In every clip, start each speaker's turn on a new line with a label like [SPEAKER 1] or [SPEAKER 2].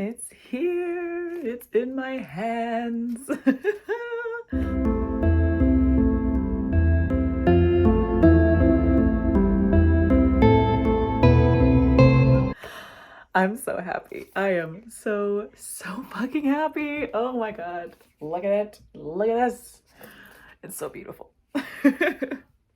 [SPEAKER 1] It's here. It's in my hands. I'm so happy. I am so fucking happy. Oh my god. Look at it. Look at this. It's so beautiful.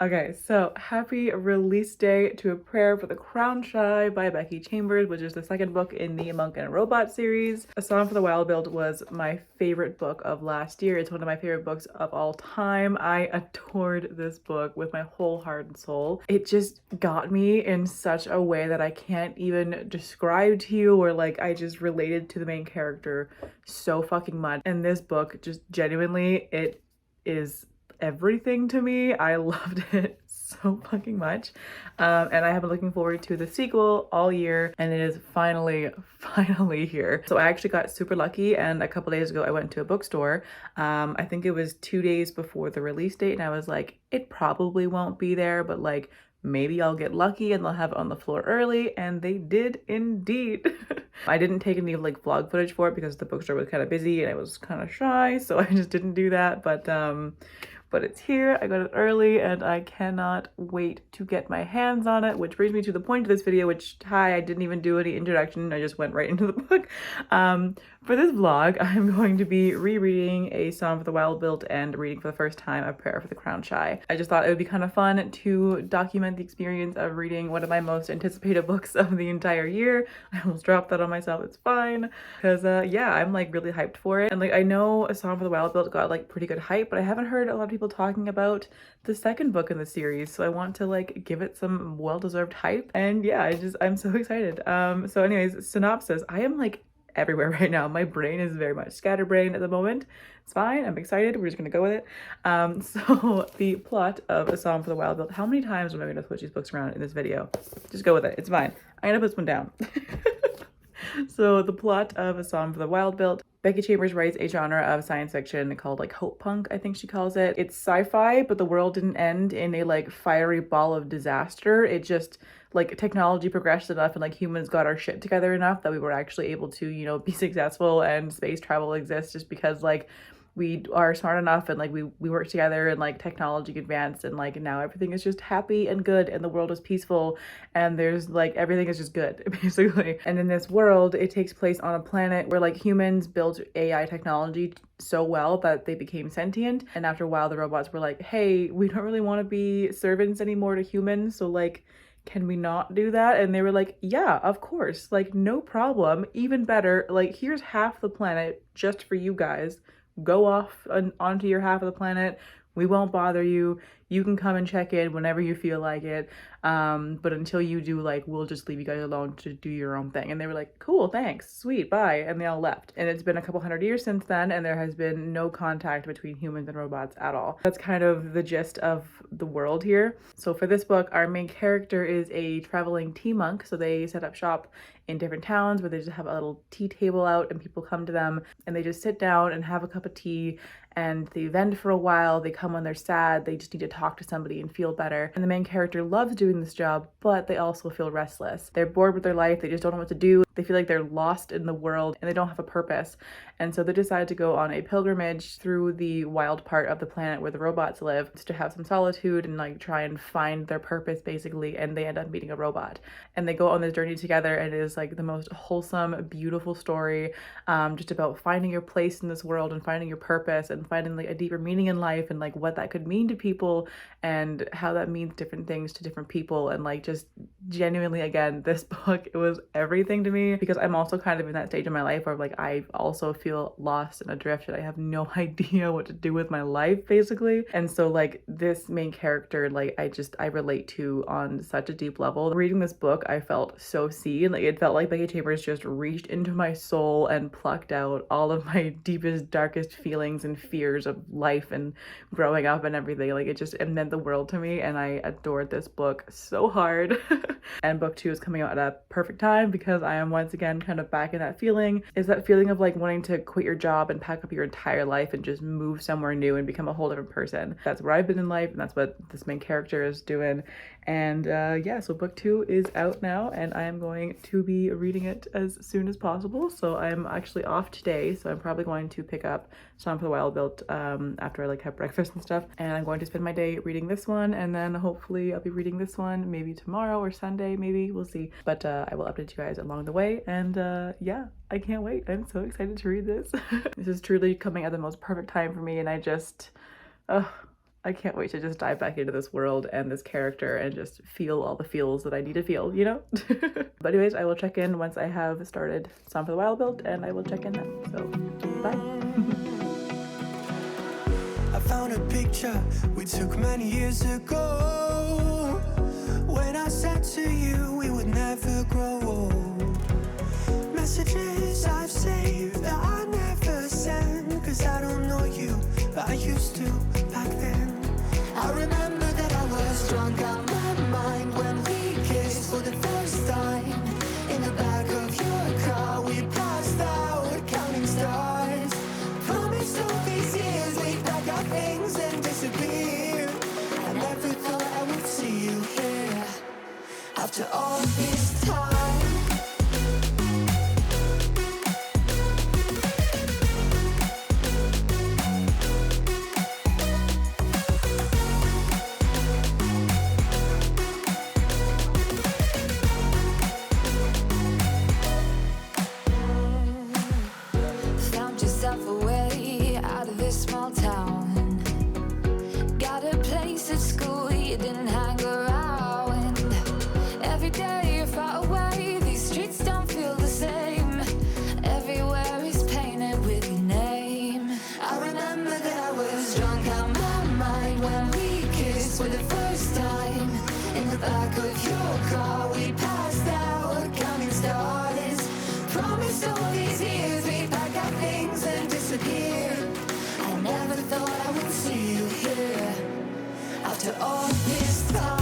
[SPEAKER 1] Okay, so happy release day to A Prayer for the Crown Shy by Becky Chambers, which is the second book in the Monk and a Robot series. A Song for the Wild Build was my favorite book of last year. It's one of my favorite books of all time. I adored this book with my whole heart and soul. It just got me in such a way that I can't even describe to you, or like I just related to the main character so fucking much. And this book just genuinely, it is everything to me. I loved it so fucking much. And I have been looking forward to the sequel all year, and it is finally here. So I actually got super lucky, and a couple days ago I went to a bookstore. I think it was 2 days before the release date, and I was like, it probably won't be there, but like maybe I'll get lucky and they'll have it on the floor early, and they did indeed. I didn't take any like vlog footage for it because the bookstore was kind of busy and I was kind of shy, so I just didn't do that. But it's here. I got it early and I cannot wait to get my hands on it, which brings me to the point of this video, which, hi, I didn't even do any introduction. I just went right into the book. For this vlog, I'm going to be rereading A Song for the Wild Built and reading for the first time A Prayer for the Crown Shy. I just thought it would be kind of fun to document the experience of reading one of my most anticipated books of the entire year. I almost dropped that on myself. It's fine. Because, yeah, I'm like really hyped for it. And like, I know A Song for the Wild Built got like pretty good hype, but I haven't heard a lot of people talking about the second book in the series, so I want to like give it some well-deserved hype. And yeah, I'm so excited. So anyways, synopsis. I am like everywhere right now. My brain is very much scatterbrained at the moment. It's fine. I'm excited. We're just gonna go with it. So the plot of A Song for the Wild Built. How many times am I gonna switch these books around in this video? Just go with it. It's fine. I'm gonna put this one down. So the plot of A Song for the Wild Built. Becky Chambers writes a genre of science fiction called like hope punk, I think she calls it. It's sci-fi, but the world didn't end in a like fiery ball of disaster. It just like technology progressed enough and like humans got our shit together enough that we were actually able to, you know, be successful, and space travel exists just because like we are smart enough and like we work together, and like technology advanced, and like now everything is just happy and good and the world is peaceful and there's like everything is just good basically. And in this world, it takes place on a planet where like humans built AI technology so well that they became sentient, and after a while the robots were like, hey, we don't really want to be servants anymore to humans, so like can we not do that? And they were like, yeah, of course, like no problem, even better, like here's half the planet just for you guys. Go off onto your half of the planet. We won't bother you. You can come and check in whenever you feel like it. But until you do, like, we'll just leave you guys alone to do your own thing. And they were like, cool, thanks, sweet, bye. And they all left. And it's been a couple hundred years since then, and there has been no contact between humans and robots at all. That's kind of the gist of the world here. So for this book, our main character is a traveling tea monk. So they set up shop in different towns where they just have a little tea table out and people come to them and they just sit down and have a cup of tea, and they vent for a while. They come when they're sad. They just need to talk to somebody and feel better. And the main character loves doing this job, but they also feel restless. They're bored with their life. They just don't know what to do. They feel like they're lost in the world and they don't have a purpose. And so they decide to go on a pilgrimage through the wild part of the planet where the robots live, just to have some solitude and like try and find their purpose basically. And they end up meeting a robot and they go on this journey together, and it is like the most wholesome, beautiful story, just about finding your place in this world and finding your purpose and finding like a deeper meaning in life, and like what that could mean to people and how that means different things to different people. And like just genuinely, again, this book, it was everything to me, because I'm also kind of in that stage of my life where like I also feel lost and adrift and I have no idea what to do with my life basically. And so like this main character, like I relate to on such a deep level. Reading this book, I felt so seen. Like it felt like Becky Chambers just reached into my soul and plucked out all of my deepest, darkest feelings and fears of life and growing up and everything. Like it meant the world to me, and I adored this book so hard. And book 2 is coming out at a perfect time because I am once again kind of back in that feeling. Is that feeling of like wanting to quit your job and pack up your entire life and just move somewhere new and become a whole different person. That's where I've been in life, and that's what this main character is doing. And yeah, so book 2 is out now, and I am going to be reading it as soon as possible. So I'm actually off today, so I'm probably going to pick up Song for the Wild Built after I like have breakfast and stuff. And I'm going to spend my day reading this one, and then hopefully I'll be reading this one maybe tomorrow or Sunday, maybe, we'll see. But I will update you guys along the way, and yeah, I can't wait. I'm so excited to read this. This is truly coming at the most perfect time for me, and I just, I can't wait to just dive back into this world and this character and just feel all the feels that I need to feel, you know? But anyways, I will check in once I have started Song for the Wild Built, and I will check in then. So, bye.
[SPEAKER 2] I found a picture we took many years ago, when I said to you we would never grow old. Messages I've saved that I never send, cause I don't know you, but I used to back then. I remember that I was drunk out my mind when we kissed for the first time. In the back of your car we passed out counting stars. Promised all these years we'd pack our things and disappear. I never thought I would see you here after all this time. Away out of this small town, got a place at school you didn't hang around. Every day you're far away, these streets don't feel the same. Everywhere is painted with your name. I remember that I was drunk out my mind when we kissed for the first time. In the back of your car we passed out counting stars. Promised all these years we'd pack our things and disappear. I never thought I would see you here after all this time.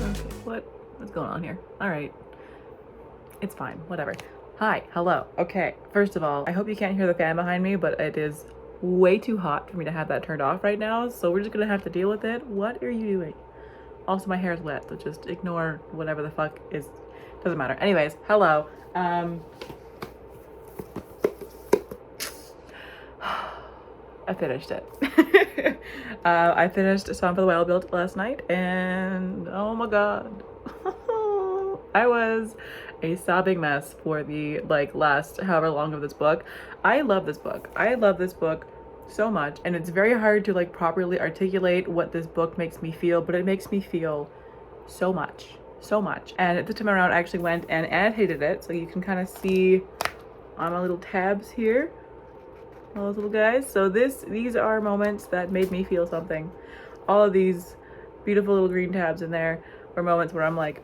[SPEAKER 1] Okay, what's going on here? All right, it's fine, whatever. Hi, hello. Okay, first of all, I hope you can't hear the fan behind me, but it is way too hot for me to have that turned off right now, so we're just gonna have to deal with it. What are you doing? Also, my hair is wet, so just ignore whatever the fuck is, doesn't matter. Anyways, hello. I finished it. I finished Song for the Wild Built last night, and oh my god. I was a sobbing mess for the last however long of this book. I love this book. I love this book so much, and it's very hard to properly articulate what this book makes me feel, but it makes me feel so much. And this time around I actually went and annotated it, so you can kind of see on my little tabs here, all those little guys. So these are moments that made me feel something. All of these beautiful little green tabs in there were moments where I'm like,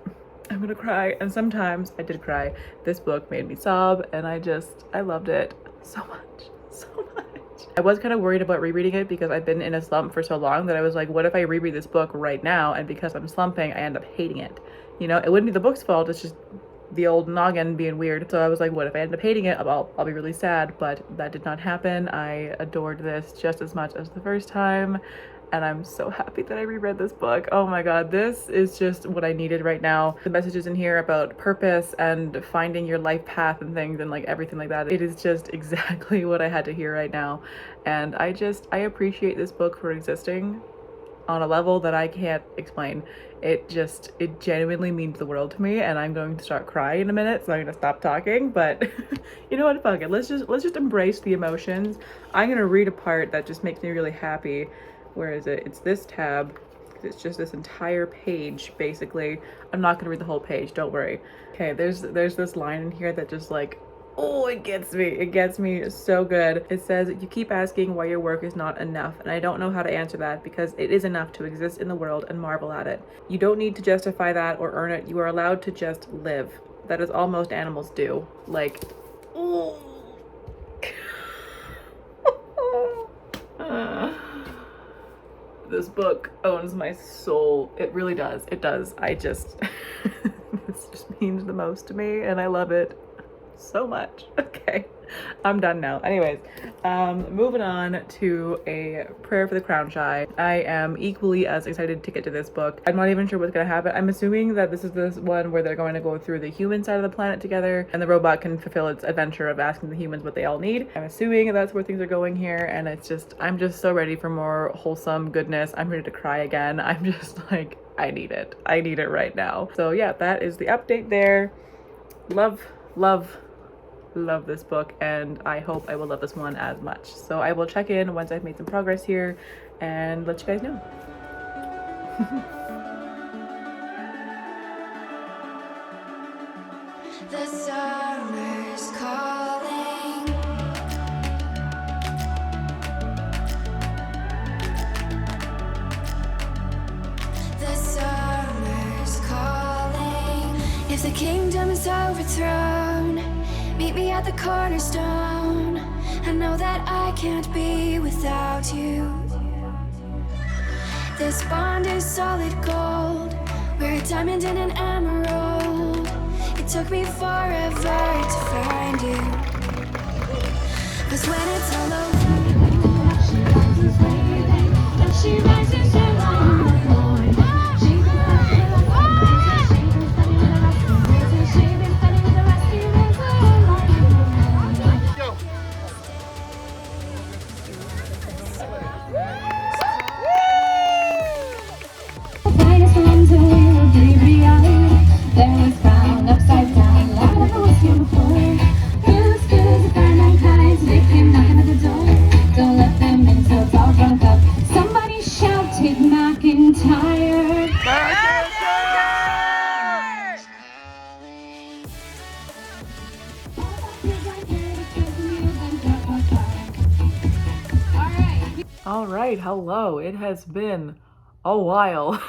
[SPEAKER 1] I'm gonna cry, and sometimes I did cry. This book made me sob, and I loved it so much. I was kind of worried about rereading it because I've been in a slump for so long that I was like, what if I reread this book right now, and because I'm slumping I end up hating it? You know, it wouldn't be the book's fault, it's just the old noggin being weird. So I was like, what if I end up hating it? I'll be really sad, but that did not happen. I adored this just as much as the first time, and I'm so happy that I reread this book. Oh my god, this is just what I needed right now. The messages in here about purpose and finding your life path and things and everything like that, it is just exactly what I had to hear right now. And I appreciate this book for existing on a level that I can't explain. It genuinely means the world to me, and I'm going to start crying in a minute, so I'm gonna stop talking. But you know what, fuck it, let's just embrace the emotions. I'm gonna read a part that just makes me really happy. Where is it? It's this tab. It's just this entire page, basically. I'm not gonna read the whole page, don't worry. Okay, there's this line in here that just oh, it gets me so good. It says, you keep asking why your work is not enough, and I don't know how to answer that, because it is enough to exist in the world and marvel at it. You don't need to justify that or earn it. You are allowed to just live. That is all most animals do. Oh. This book owns my soul. It really does. It does. This just means the most to me, and I love it. so much. Okay, I'm done now. Anyways, moving on to A Prayer for the Crown Shy. I am equally as excited to get to this book. I'm not even sure what's gonna happen. I'm assuming that this is this one where they're going to go through the human side of the planet together, and the robot can fulfill its adventure of asking the humans what they all need. I'm assuming that's where things are going here, and I'm just so ready for more wholesome goodness. I'm ready to cry again. I'm just like, I need it. I need it right now. So yeah, that is the update there. Love this book, and I hope I will love this one as much. So I will check in once I've made some progress here and let you guys know.
[SPEAKER 2] The summer's calling. The summer's calling. If the kingdom is overthrown, meet me at the cornerstone. I know that I can't be without you. This bond is solid gold. We're a diamond and an emerald. It took me forever to find you. 'Cause when it's all over, she rises waving, and she rises along the Lord. She's the rest, she's been spending the rest of the days, she's been spending the rest of the days alone. The finest ones who will be reality. There was found upside down, like I was here before. Feels good as a fine line kites, they came knocking at the door. Don't let them in till it's all drunk up. Somebody shouted McIntyre.
[SPEAKER 1] All right, hello. It has been a while.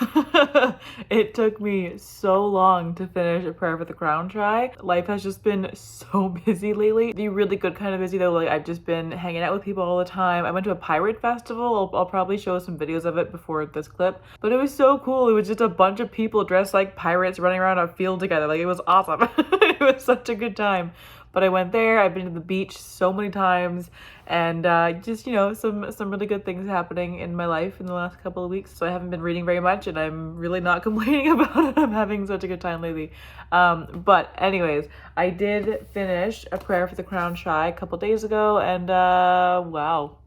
[SPEAKER 1] It took me so long to finish A Prayer for the Crown Shy. Life has just been so busy lately. The really good kind of busy though. Like, I've just been hanging out with people all the time. I went to a pirate festival. I'll probably show some videos of it before this clip, but it was so cool. It was just a bunch of people dressed like pirates running around a field together. Like, it was awesome. It was such a good time. But I went there. I've been to the beach so many times, and just, you know, some really good things happening in my life in the last couple of weeks. So I haven't been reading very much, and I'm really not complaining about it. I'm having such a good time lately. But anyways, I did finish A Prayer for the Crown Shy a couple days ago, and wow.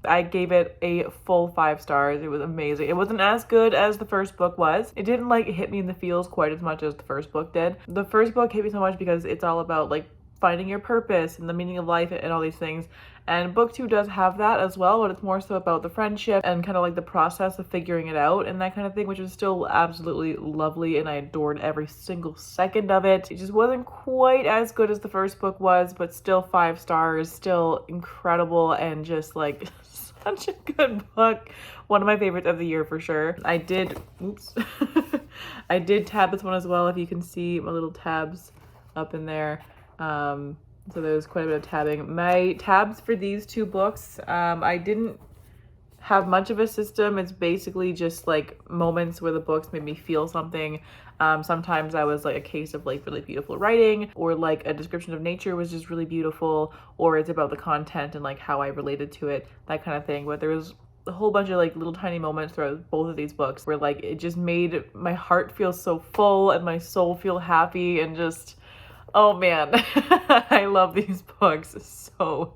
[SPEAKER 1] I gave it a full 5 stars. It was amazing. It wasn't as good as the first book was. It didn't like hit me in the feels quite as much as the first book did. The first book hit me so much because it's all about like finding your purpose and the meaning of life and all these things. And book 2 does have that as well, but it's more so about the friendship and kind of like the process of figuring it out and that kind of thing, which was still absolutely lovely, and I adored every single second of it. It just wasn't quite as good as the first book was, but still 5 stars, still incredible, and just like such a good book. One of my favorites of the year for sure. I did tab this one as well, if you can see my little tabs up in there. So there's quite a bit of tabbing. My tabs for these 2 books, I didn't have much of a system. It's basically just like moments where the books made me feel something. Sometimes I was like a case of like really beautiful writing, or like a description of nature was just really beautiful, or it's about the content and like how I related to it, that kind of thing. But there was a whole bunch of like little tiny moments throughout both of these books where like it just made my heart feel so full and my soul feel happy, and just, oh man, I love these books so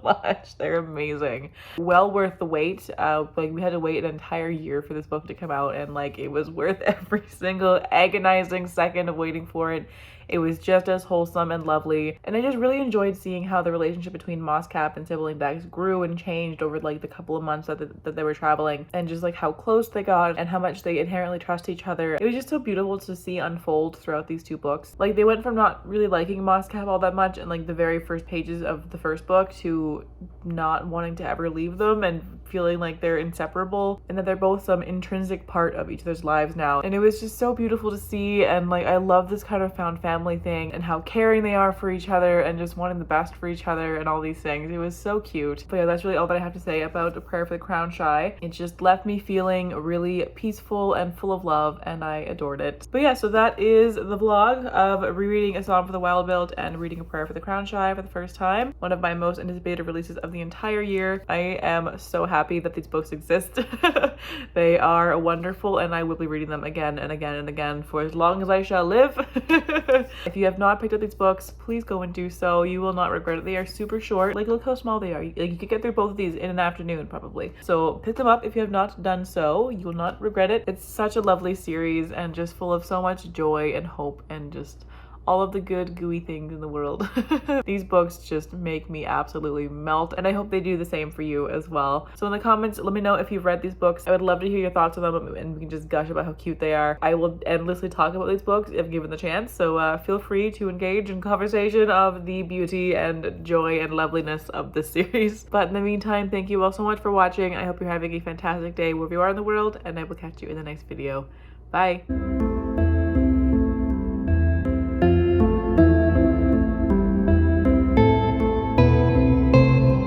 [SPEAKER 1] much. They're amazing. Well worth the wait. Like, we had to wait an entire year for this book to come out, and like it was worth every single agonizing second of waiting for it. It was just as wholesome and lovely, and I just really enjoyed seeing how the relationship between Mosscap and Sibylline Bex grew and changed over like the couple of months that they were traveling, and just like how close they got and how much they inherently trust each other. It was just so beautiful to see unfold throughout these 2 books. Like, they went from not really liking Mosscap all that much in like the very first pages of the first book to not wanting to ever leave them and feeling like they're inseparable, and that they're both some intrinsic part of each other's lives now. And it was just so beautiful to see, and like I love this kind of found family family thing and how caring they are for each other and just wanting the best for each other and all these things. It was so cute. But yeah, that's really all that I have to say about A Prayer for the Crown Shy. It just left me feeling really peaceful and full of love, and I adored it. But yeah, so that is the vlog of rereading A Song for the Wild Built and reading A Prayer for the Crown Shy for the first time. One of my most anticipated releases of the entire year. I am so happy that these books exist. They are wonderful, and I will be reading them again and again and again for as long as I shall live. If you have not picked up these books, please go and do so. You will not regret it. They are super short. Like, look how small they are. You could get through both of these in an afternoon probably. So pick them up if you have not done so. You will not regret it. It's such a lovely series and just full of so much joy and hope and just all of the good gooey things in the world. These books just make me absolutely melt, and I hope they do the same for you as well. So in the comments, let me know if you've read these books. I would love to hear your thoughts on them, and we can just gush about how cute they are. I will endlessly talk about these books if given the chance, so feel free to engage in conversation of the beauty and joy and loveliness of this series. But in the meantime, thank you all so much for watching. I hope you're having a fantastic day wherever you are in the world, and I will catch you in the next video. Bye!